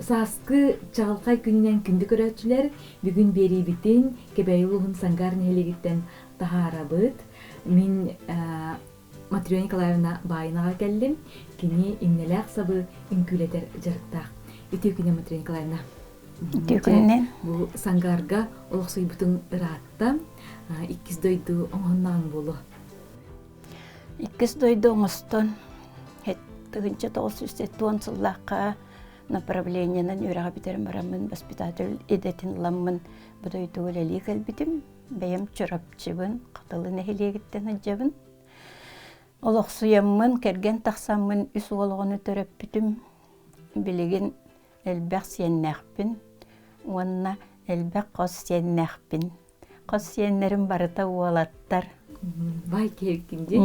Саскы чалкай күнінен күнді көрәтчілер бүгін бері бітін кебәйулығын сангар нәлегіттен тахарабыт. Мен Матрёна Николаевна байынаға кәлдім. Кені иннеләқ сабы инкүлетер жарықтақ. Үтеу күнен Матрёна Николаевна. Үтеу күнен. Бұл сангарга олық сұйбытын ыратта. Иккіз дойду оңыннан болу. Иккіз дойду оңыстон. Тығынча 910 сыллаққа направлениянан үраға бітерім барамын, воспитатель едетін ламмын бұдойды өлелі кәлбітім. Бәйім чұрапчыбын, қатылы нәхелегіттен әджабын. Олық сұямын, кәрген тақсамын, үс олығыны төріп бітім. Білеген әлбәқ сиеннәқпін, онына әлбәқ қос сиеннәқпін. Қос сиеннерім барыта уалаттар. Бай керкінде.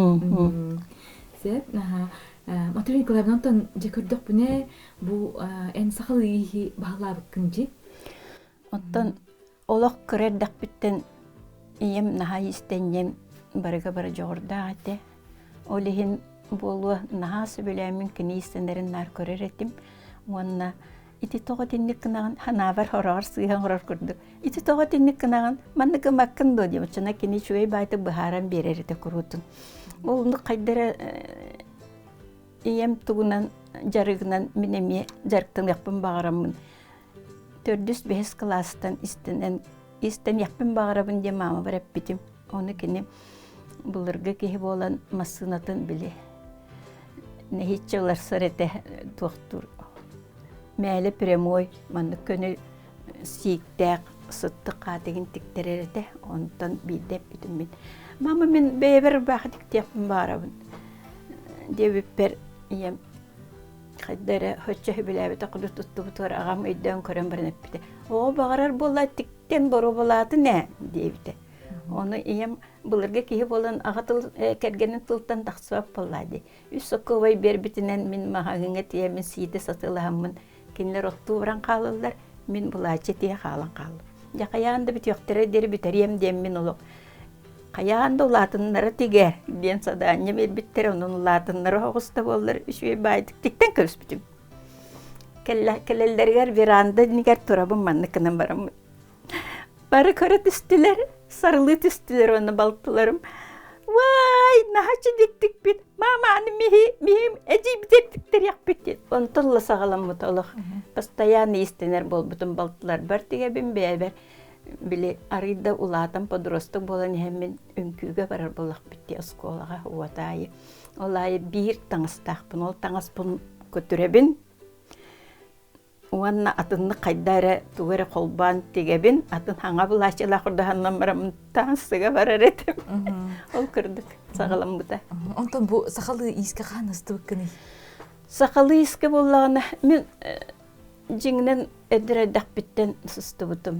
Сәп, Матрёна Николаевна, онтан жекөрдік бүне бұл ән сақылы ехи бағылабық күнде? Оттан олық көрердік біттен ием наға истеннем барыға бары жоғырда әте. Олығын болуы наға сөбіләмін кіні истенерін нар көрер етім. Онына ити тоға теннік кінаған, ханавар хорағар сыйған құрар көрдік. Ити тоға теннік кінаған, маннығы маққын до дейм. Чына кені шуай байды бұхаран берер еті құрутын. Олымды қайдары ием туғынан жарығынан менеме жарықтан яқпын бағарамын. 4-5 кластан истен яқпын бағарамын де мама барап бітім. Оны кені бұлырғы кейі болан масынатын біле. Нехетче олар сарete тоқтур. Мәлі прямой, манны көні сиіктәк, сұтты қатығын тіктеререте, онтан бейдеп бітім мен. Мама мен бәйбір бағы тіктеппін бағарамын. Дебіппер ем қайдары хөтчі біләбіті құды тұтты бұтығыр ағам өйден көрен бірініп біті. О, бағарар бола тіктен бору болаты не? Дебіті. Оны ем бұлырға кейі болан аға кәргенін тұлттан тақсуап болады. Үс соқывай бербітінен мен мағағыңа тиемін сейді сатылағымын. Кенлер отту бұран қалылар, мен бұлачы тие қалын қалым. Я қаяғында біт yoқтыры дері бітер ем дем мен олық. Қаяғында ұлатынлары тегер, ден саданем елбіттер, оның ұлатынлары оғыста болыр, үшвей байдық, тектен көз бітім. Кәлелдергер веранда негер тұрабым манны кінім барамын. Бары көрі түстілер, сарылы түстілер оны балтыларым. Вай, нахачы дектік бит, мама аны мехим әжей бітептіктер яқ бітет. Оны тұлы сағалам мұталық. Постоянно естенер бол бұтын балтылар бар тегебін бәйбер. Біле арыйда улатан подростық болан әмін үмкіге барар болақ бітте осколаға уатайы. Олайы бір таңыстақпын, ол таңыспын көтіребін. Уанна атынны қайдары туғыры қолбан тегебін, атын хаңа бұлашыла құрдағаннан барамын таңсыға барар етім. Ол күрдік, сағалам бұта. Онтан бұл сақалы иске қанысты бүккіні? Сақалы иске болағына, мен жеңінен әдір әдіқ біттен сұсты бұтым.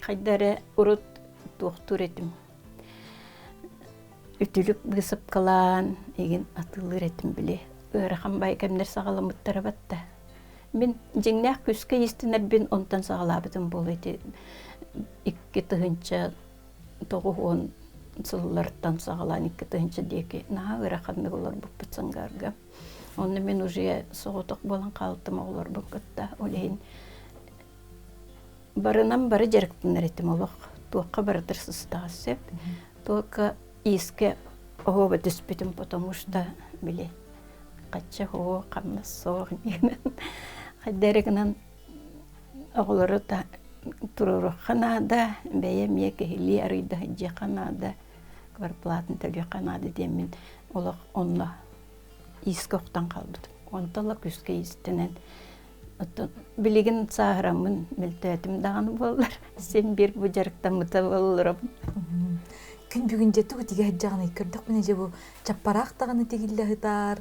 Қайдары ұрыт туқтур етім. Үтілік бұсып қалан, еген атылыр етім біле. Өріқан бай кәмдер сағалам бұттары батта. Мен жеңнәк күске естінер бен онтан сағалабыдым бол еті. 2 тұхынша 9-10 сылларттан сағалан 2 тұхынша деке. Наға өріқанды олар бұқ бұтсыңғарға. Оны мен уже соғытық болан қалыттым олар бұқ күтті. Олейін барынан бары жарықтынар етім олық. Туаққа барыдыр сұстағы сеп. Туаққа еске оғыба түспетім, потому что біле. Қатшы оғы қамнас соғы менің. Қайдарығынан оғылары тұрыры қанада, бәйем екі хили арыйда же қанада, кварплатын төлі қанада демен олық онына ескі оқтан қалбыдым. Онтала күске естінен. Білеген сағырамын, мүлтәтім дағаны болылар. Сен бір бұл жарықтан мұта болылырым. Күн бүгін жетті өтеге әджағыны көрдік міне же бұл чаппарақ дағаны тегілі ғытар,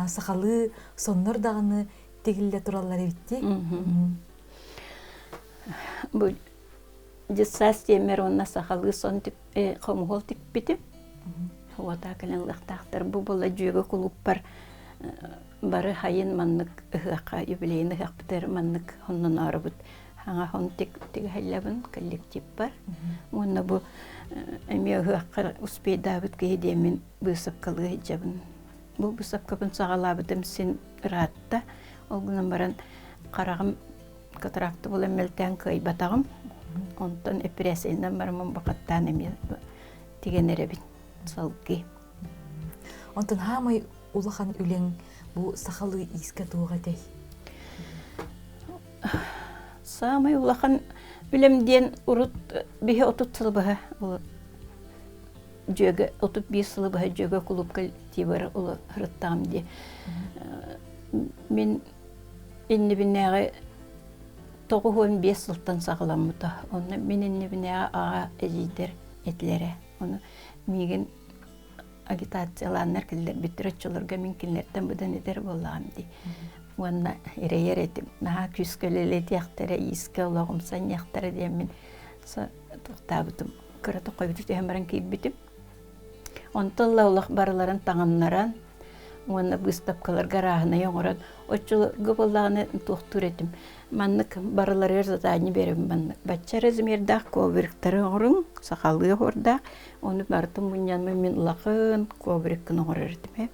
сақалы, сонныр дағаны тегілі тұралар өтті. Бұл жесас демер онына сақалы сон қомғол тік бітім. Ота кәлін лақтақтар бұл бола жүйегі құлып бар. Бары хайын маннық ұғақа, юбилейін ұғақ бітер маннық оннан ары бұд. Аңа хон тек хайлабын коллектив бар. Онна бұл әме ұғаққа ұспейдабыд кейдемен бұсып қылығы жабын. Бұл бұсып көпін сағалабыдым сен ұратта. Олғынан баран қарағым катаракты бұл әмелтен кай батағым. Онтан операциянан барымын бақаттан әме теген әребін салғы. Онтан хамай улахан үлен бу сахалы иске туға дей. Самай улахан үлемден урут бихе отут сылбаға. Жөгі, отут бей сылбаға жөгі клубка тибары улы хырыттам де. Мен инни биннәғі 9-15 сылттан сағыламыда. Оны мен инни биннәғі аға әжейдер етлері. Оны меген агитацияланар келдер биттір өтчілерге мен келдерден бұдан едер болағым дей. Оны ерейер етім. Наға күскөлелі тияқтары, ескі олағымсан яқтары дейм мен тоқтабытым. Кыраты қойбыты түйен баран кейіп бітім. Онтылла олақ барыларын таңанларан, оны выставкаларға рағына yoңырад. Өтчілерге болағыны тоқтыр етім. Маннык барылары задание берем маннык. Баччар измердах ковриктары орын, сақалы орда. Оны бартым мұнянмы мен лақын ковриккін орырдым.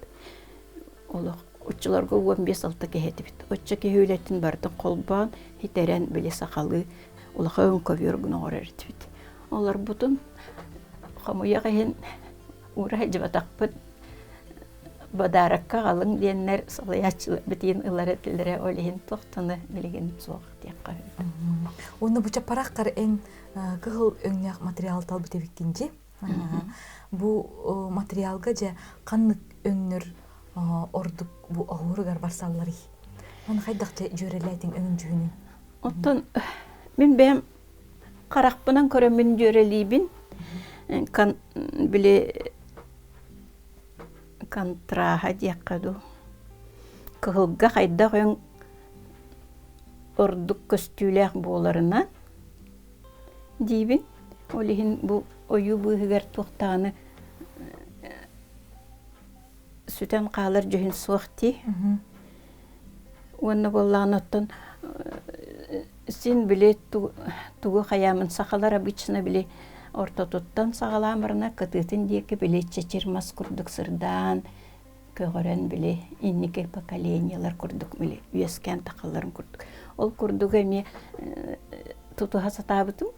Олық ұтчыларға 15-6 кехеті бит. Ұтчы кехейлетін бартым қолбан, хитерен біле сақалы лақын ковриккін орырдым. Олар бұтын қамуя қайын ұра жібатақпыд бадаракка қалың дейінлер сылаячылы бітейін ұлар әтілдері олейін тоқтаны білген соқ дейін қағылды. Оны бұча парақтар ән кығыл өңнәқ материал талбыт әбеккенде. Бұ материалға жа қаннық өңнір ордық бұ оғырығар барсаллары. Оны қайдақча жөреләйтін өңін жүгінің? Оттан мен бәм қарақпынан көрі мен жөрелейбін. Біле контраха диякаду. Кығылға қайдақ өң ордық көстүләк боларына дейбін. Олеген бұл ойу бұғығар тоқтағаны сүтен қалар жүйін соқты. Оны болағын оттан сен біле туғы қаямын сақалар абычына біле орта туттан сағаламырына кытытын дейкі біле чечермас күрдік сырдан, көгірен біле иннеке поколениялар күрдік біле, үйескен тақыларын күрдік. Ол күрдік әме тұтыға сатабытым.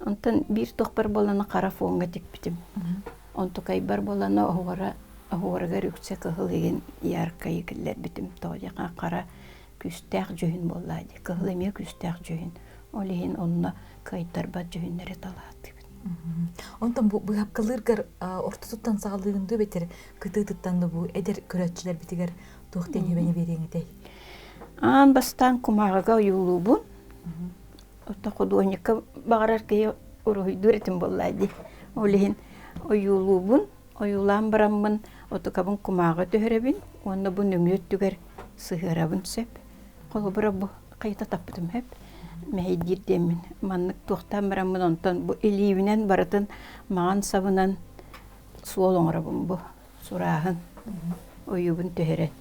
Онтан бір тоқпар боланы қара фонға тек бітім. Онтықай бар боланы оғырға рүксе кығыл еген ярқа екілер бітім. Тоғыдеға қара күстәқ жүйін болады. Кығыл әме күстәқ жүйін. Олеген онына кайтарбат жүйінлері талады. Онтан бұл хапқалырғар орта тұттан сағалығынды бетер күті тұттанды бұл әдер көрәтшілер бітігер тоқтен өбәне береңі дей? Ан бастан құмағыға ұйылу бұн. Ота құдуынекі бағарар кей ұрғыйды ретім болады. Олеген ұйылу бұн, ұйылан барамын, ота қабын құмағы төхіребін, онына бұн өмет түгер сығырабын сөп. Қолы бұра бұл қайта таппыдым әп. Мәйдер демін. Маннык тоқтан барамын онтан бұл елейінен барытын маған сабынан суол оңырабын бұл сұрағын, ойыбын төхерен.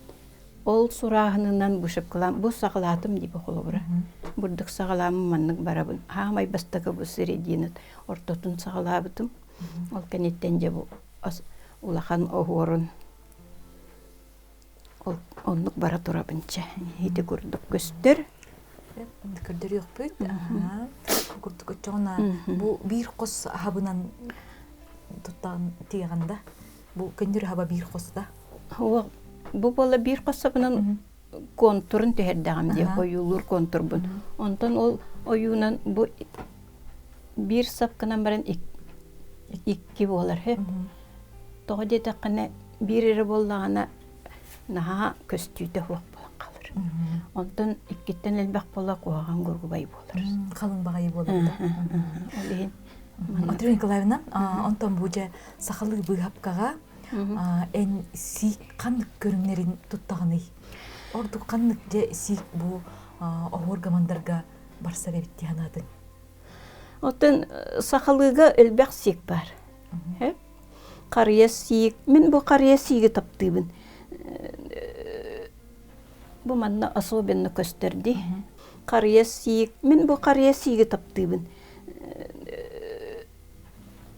Ол сұрағынынан бұшып қылам, бұл сағылатым дейбі қолы бұра. Бұрдық сағаламын маннык барабын. Хамай бастығы бұл сіредейінет ортотын сағалабытым. Ол кәнеттен же бұл улахан оғырын. Ол онлық бара тұрабынша. Еті күрдік көстер. Көрдер yok büyük. Kurtuk ötçoğuna bu bir kos habından tutan tiyağında. Bu köndür haba bir kosta. Bu bola bir kosabının konturun tüherdağım diye oyulur kontur bun. Ondan ol oyunan bu bir sapkınan baran iki bolar hep. Toğu dedi ki bir eri bollağına naha köstüyde hoq bolan kalır. Ondan ikkitten elbaq bola koğan gurgubay bolar. Kalın bağayı bolar da. Oleyin. Matryona Nikolaevna, ondan buca sakalı bıhapkağa en si kanlık görünlerin tuttağını. Ordu kanlık je si bu oğurgamandarga barsa bebitti hanadın. Ondan sakalıga elbaq sik var. Hep. Qarıya sik. Men bu qarıya sigi taptıbın. Bu manna особенно gösterdi. Qarıya sik. Men bu qarıya sigi taptıbın.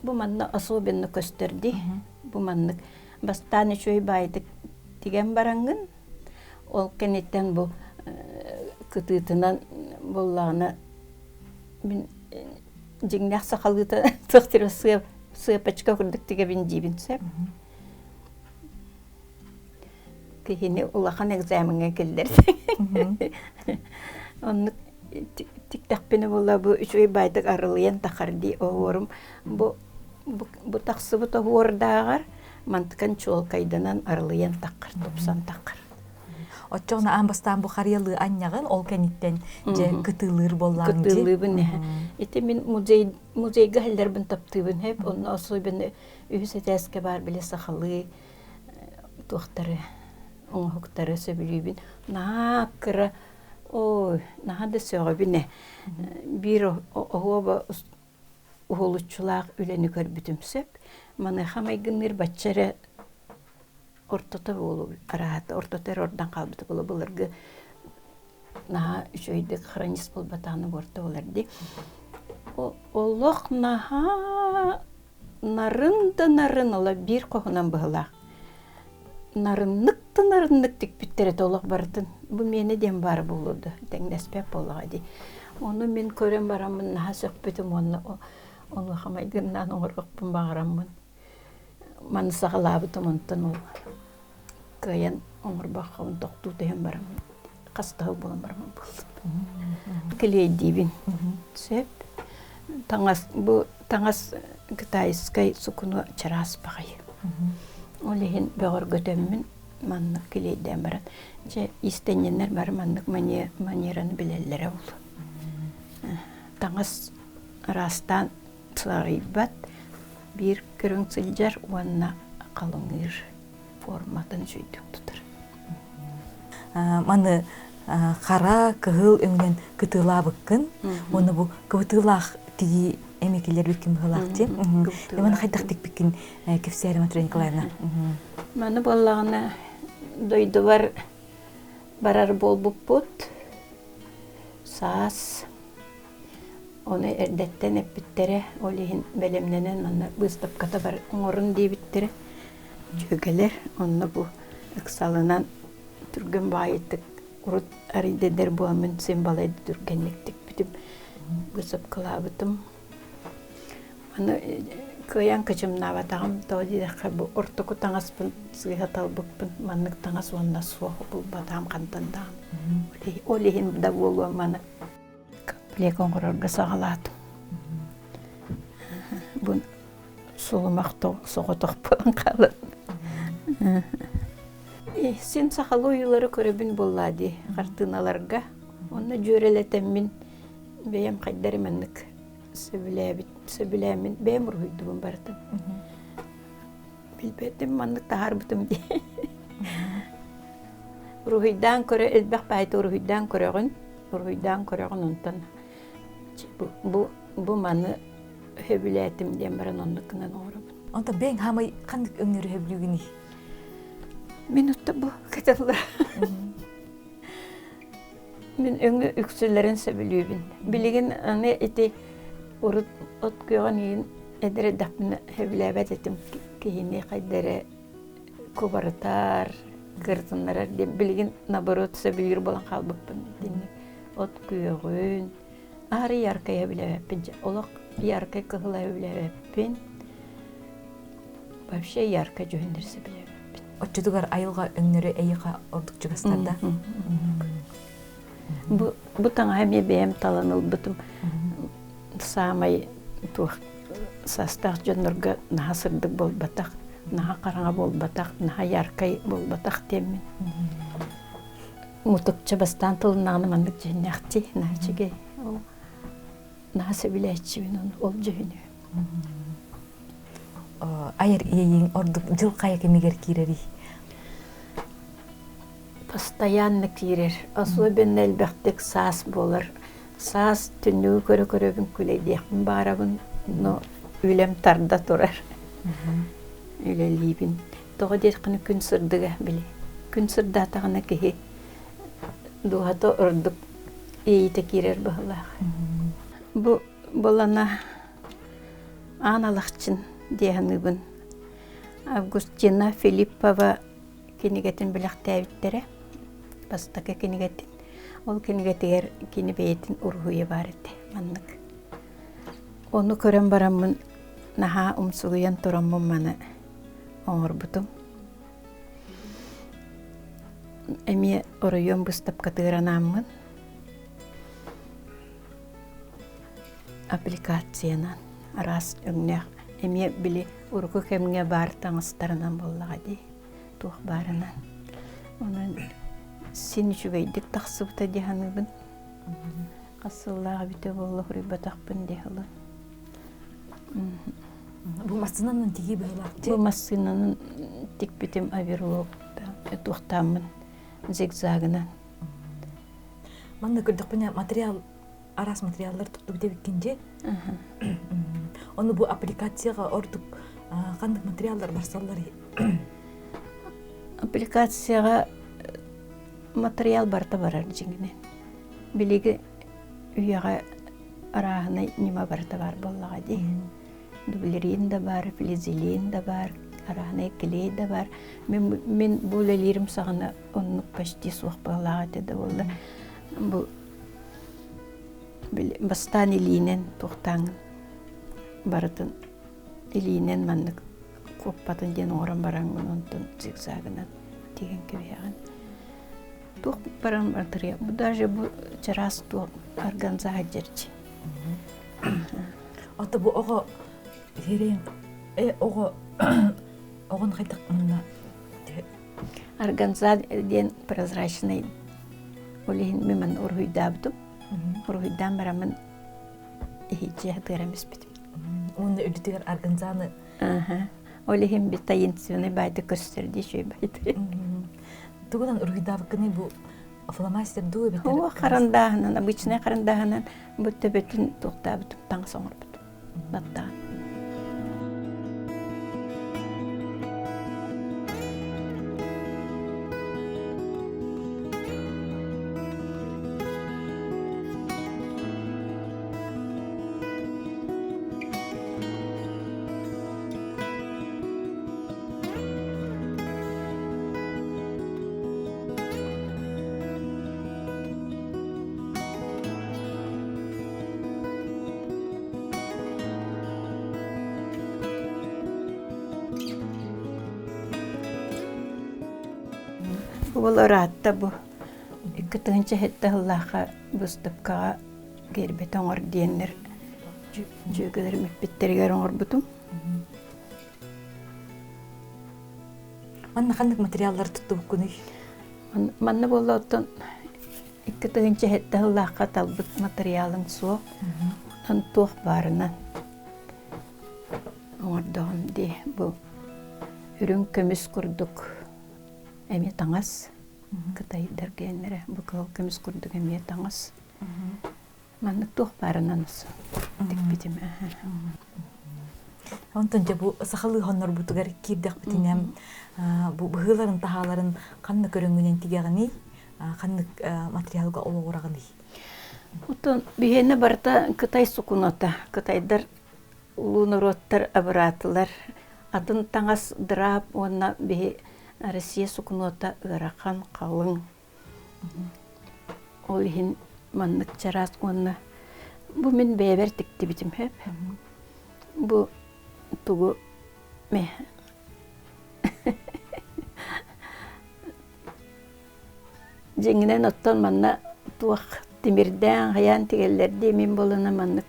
Bu manna особенно gösterdi. Bu manlık. Bastane şöy baydık digen barangın. Ol kenetten bu кытытынан боллағына мен жеңнәқ сақалыта тұқтыры сыпачка күрдік теге бен жибін сөп. Кейіне улақан экзаменге келдерді. Оны тиктақпені болла бұл үш ой байдық арылыян тақарды оғырым. Бұл тақсы бұт оғырдағар мантықан чол кайданан арылыян таққыр, топсан таққыр. Отчоғна амбастан бұл қариялы аннағын ол кәниттен же кытылыр боллағын де? Кытылы бұн. Еті мен музейға әлдер бұн тапты бұн хеп. Оны осой бұн үйіс әтәске бар біле сақалы туақтары, оңғықтары сөбілі бұн. Нақыры, ой, нағады сөғы бұн. Бір оғыба ұғылычылақ үлені көр бүтім сөп. Маны қамай гыныр бачары ортота болу арахаты, ортотар ордан қалбыты болу болырғы наға үшөйді хронист болбатаны борта оларды. Олық наға нарын ола бір қоғынан бұғылақ. Нарыннықты тік біттері толық бардың. Бұл мені дем бар болуды, дәңдәспәп болуға дей. Оны мен көрем барамын, наға сөкпетім оны. Оны қамайдығынан оңырғықпын бағарамын. Маны сағалабытым онтан ол. Каян оңырбаққа он тоқту дейін барамын. Қастығы болам барамын болдым. Келей дейбін. Сөп. Таңас кытайскай сукуну чарас бағай. Олеген бәғыр көтемін манны келей дейін баран. Же истененер бар маннык манераны білелері ол. Таңас растан сағайбат bir көрің сылжар уанна қалыңыр форматын жүйдің тұтыр. Маны қара кығыл өңнен күтіла бұққын, оны бұл күтілақ тігі әмекелер бүккін бұғылақ дем. Маны қайдақ тек бүккін кефсәрі Матрена Николаевна. Маны болағына дойды барар бол бұппыт, саас, оны әрдеттен әппіттері, олейін бәлемненен маны бұстапқата бар оңырын дейбіттері жөгелер. Оны бұл ұқсалынан түрген байыттық ұрыт аридедер бұамын сен балайды түргенліктік бітіп бұсып қылабытым. Оны көян кычым наватағым тоғдейдіққа бұл ұртықы таңаспын, сыйға талбықпын, маннық таңас онына суағы бұл батағым қантандағым. Олейін да болуа маны Лек оңғырырға сағаладым. Бұн сұлымақты соғытық болан қалым. Сен сақалы ойылары көребін болады қартыналарға. Оны жөрелетемін бәйім қайдары мәнік сөбіләмін бәйім ұрғыйды бұн бардым. Білбәдім мәнік тағар бұтым де. Ұрғыйдан көрі, әлбәқ бәйті ұрғыйдан көріғін ұнтан. Бұл маны хөбіләтім дем баран оннықынан оңырабын. Онта бәң хамай қандық өңнері хөбілігіні? Мен ұтты бұл кәтілер. Мен өңі үксілерін сөбілейбін. Білеген аны еті ұрыт от көйған ең әдірі дақпыны хөбіләбәт етім кейіне қайдары көбарытар, кыртынларар деп білеген наборот сөбілер болан қалбықпын. От көйген, ары яркая біләбәппін, олық яркай кығылай біләбәппін, вообще яркай жөндерсі біләбәппін. Отчудугар айылға өңнері әйіға ордық жүгістарда? Бұ таңа әме бәйім таланыл бұтым самай туық састақ жөндіргі наға сырдық бол батақ, наға қараңа бол батақ, наға яркай бол батақ теммен. Мутукча бастан тылынағыны мандық жүйін әқти, нәчеге. Наға сөбілі әтшімен ол жүйіні. Айыр ең ордық жыл қая кемегер кейрері? Постоянны кейрер. Особен әлбәқтік саас болыр. Саас түнні көрі-көребін күлейдеқпін барабын, но үлем тарда тұрар. Үлелейбін. Тоғы дейқіні күн сырдыға біле. Күн сырда атағына кейі. Дуғаты ұрдық ейті керер бұғылақ. Бұ болана аналақчын дейінібін. Августина Филиппова кенегетін біліқ тәуіттері. Бастақы кенегетін. Ол киниге тегер кини бейтин ургуя бар эте маннык. Onu көрөн бараммын наха умсугуян тураммын маны оңорбутум. Эми оройон бустап катыранаммын. Аппликациянан арас өңнөх эми били ургу кемге бар таңыстарынан боллага ди тух барынан. Онун син үчүгөйдик тахсыбыта диханыбын. Касыллага бите болла хурибатакпын дихалы. Бу машинанын тиги байлакчы. Бу машинанын тик битим аверлокта тухтамын зигзагынан. Манда көрдүк менен материал арас материалдар тутту битебиккенже. Оны бу аппликацияга ордук кандай материалдар барсалар? Аппликацияга материал барта барар жиңинен. Билиги үйага арахына нима барта бар боллага ди. Дублерин да бар, флизелин да бар, арахына клей да бар. Мен булелерим сагына онну почти суак боллага деди болду. Бу бастан илинен тухтаң барытын илинен маннык коппатын ден оран бараңын онтон зигзагынан деген кебеяган. Тух баран материал. Бу даже бу чарас тух органзага жерчи. Ата бу ого херен ого огон кайтак мына Органза ден прозрачный. Олин меман ургуйдабдым. Ургуйдан барамын ихиче хатырамыз бит. Оны үлдүгөр органзаны. Олин бит таинственный байды көстөрдү шөй байды. Тугудан ургуйдабыкны бу фломастер дуы бит. О карандагынан, обычный карандагынан бу төбөтүн токтабыт таң соңорбут. Батта. Бұл ұратта бұл. Икі тұғынша хетті ғыллаға бұстыпқаға кербет оңыр дейінлер жөгілер мүппеттергер оңыр бұтым. Манна қандық материалдар тұтты бұққыны? Манна бұл оттан икі тұғынша хетті ғыллаға талбыт материалын суық. Оттан туық барынан оңырдығым де бұл үрін көміс құрдық. Эми таңас, кытайдар кенере, букал көміс күрдік эми таңас. Маннык тух барынаныз, тик битим. Онтон же бу сахалы хоннор бутугар кирдек битинем, бу быһыларын тахаларын канны көрөнгүнен тигегини, канны материалга олоорагыны. Отон бихене барта Кытай сукунота, Кытайдар улунороттар абыратылар, атын таңас дырап, онна бихе Россия сукунота ырақан қалың. Ол хин маннык чарас онна. Бу мен бәйбер тикти битим хеп. Бу тугу ме. Жеңінен оттан манна туақ тимирден хаян тигеллер демин болына маннык.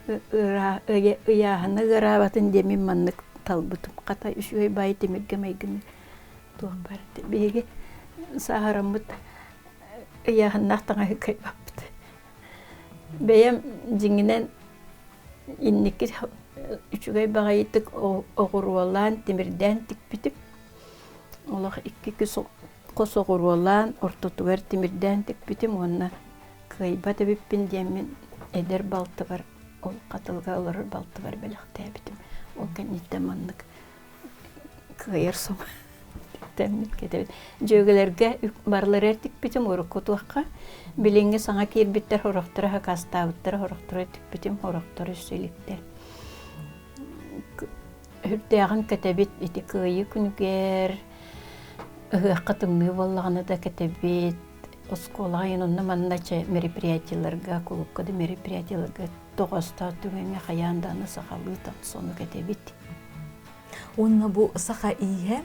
Ыяханы гырабатын демин маннык талбутум. Қата үшөй бай тимирге майгыны. Туапарты беге сахарамыт яхнахтаңа кайбапты. Беям жиңинен инники үчүгөй багайытык огурвалан тимирден тикпитип. Олах икки күс косогурвалан ортотугар тимирден тикпитим онна кайбаты биппин демин эдер балты бар. Ол катылга олар балты бар белекте битим. Ол кенитте маннык кайырсым. Жөгелерге барлар эртик битим урукку туакка билинге саңа кирбиттер хорохтора кастабыттар хорохтора тикбитим хорохтора сүликтер. Хүрдягын катабит ити кыйы күнүгер ыгакка тымны боллаганы да катабит оскола айнонна маннача мероприятияларга, клубкада мероприятияларга тоғаста түгенге хаянданы сақалы татсону кетебит. Онна бу саха ийе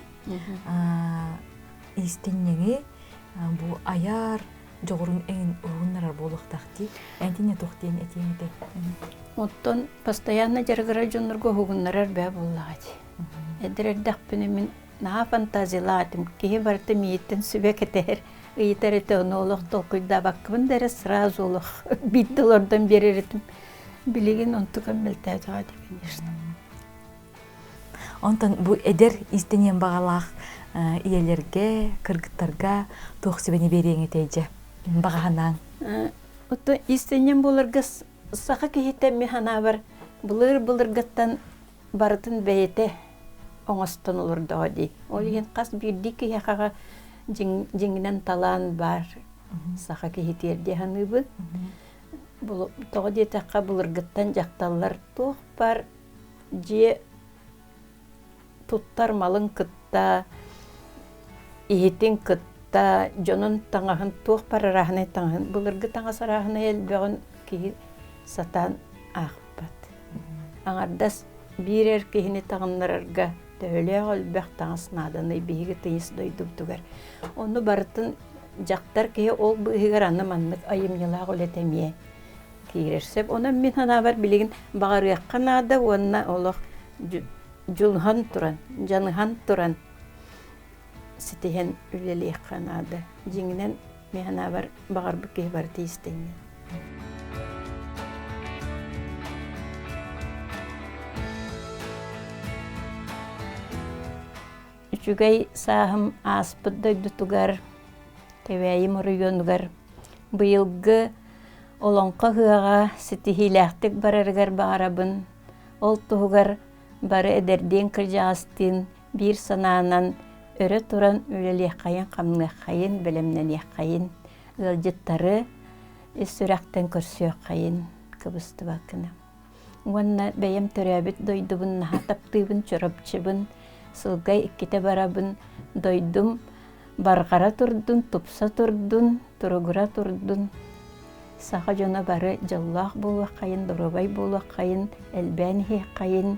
истеннеги бу аяр жогорун эң угуннарар болохтакти энтине тохтен этиеңде. Оттон постоянно жаргара жоннорго хугуннарар бә буллагати. Эдердәкпене мин на фантазиялатым ки барты миеттен сүбе кетер. Ыйтарыты онолох толкуйда баккын дәрі сразу олох биттілордан береретім. Билеген онтуған мілтәдіға деп, конечно. Онтан бу эдер истенен бағалақ иелерге, кыргыттарга тоқ себені берең етейже. Бағанан. Отто истенен болырға сақа кейтен механа бар. Бұлыр-бұлырғаттан барытын бәйеті оңыстан олырды оди. Ол еген қас бірді кейқаға жеңінен талан бар. Сақа кейтерде ханыбы. Тоғы детаққа бұлырғаттан жақталар тоқ бар. Же туттар малын кытта, иетин кытта, жонын таңағын тоқ бар рахны таңағын. Бұлырғы таңасы рахны елбеғын кей сатан ақпат. Аңардас бір әркейіні тағынларарға тәулі өлбәқ таңысын аданы бейгі тыйыс дойдып түгер. Оны барытын жақтар кей ол бұғығыр аны маннық айымнылақ өлетемие кейрерсеп. Онан мен хана бар білігін бағарыяққан ады, онына олық Julhan turan, janhan turan. Setihen üleli kanada. Jinginen mehana var bagar bukeh var tistenya. Üçügay sahım aspıdda dutugar. Tevayim oruyongar. Bu yılgı olonqa hıağa setihiləxtik barargar bağarabın. Ol tuğgar бары эдерден кыржаастын бир санаанан өрө туран үлелияккайын камныаккайын белемненияккайын ылжыттары сүрактен көрсүөккайын кыбыстыбаккына. Уонна бэйем төрөбүт дойдубун наха таптыыбын чоропчубун сылгай икките барабын дойдум баргара турдун тупса турдун туругура турдун саха жона бары жаллах болуаккайын доробай болуаккайын элбэни хияккайын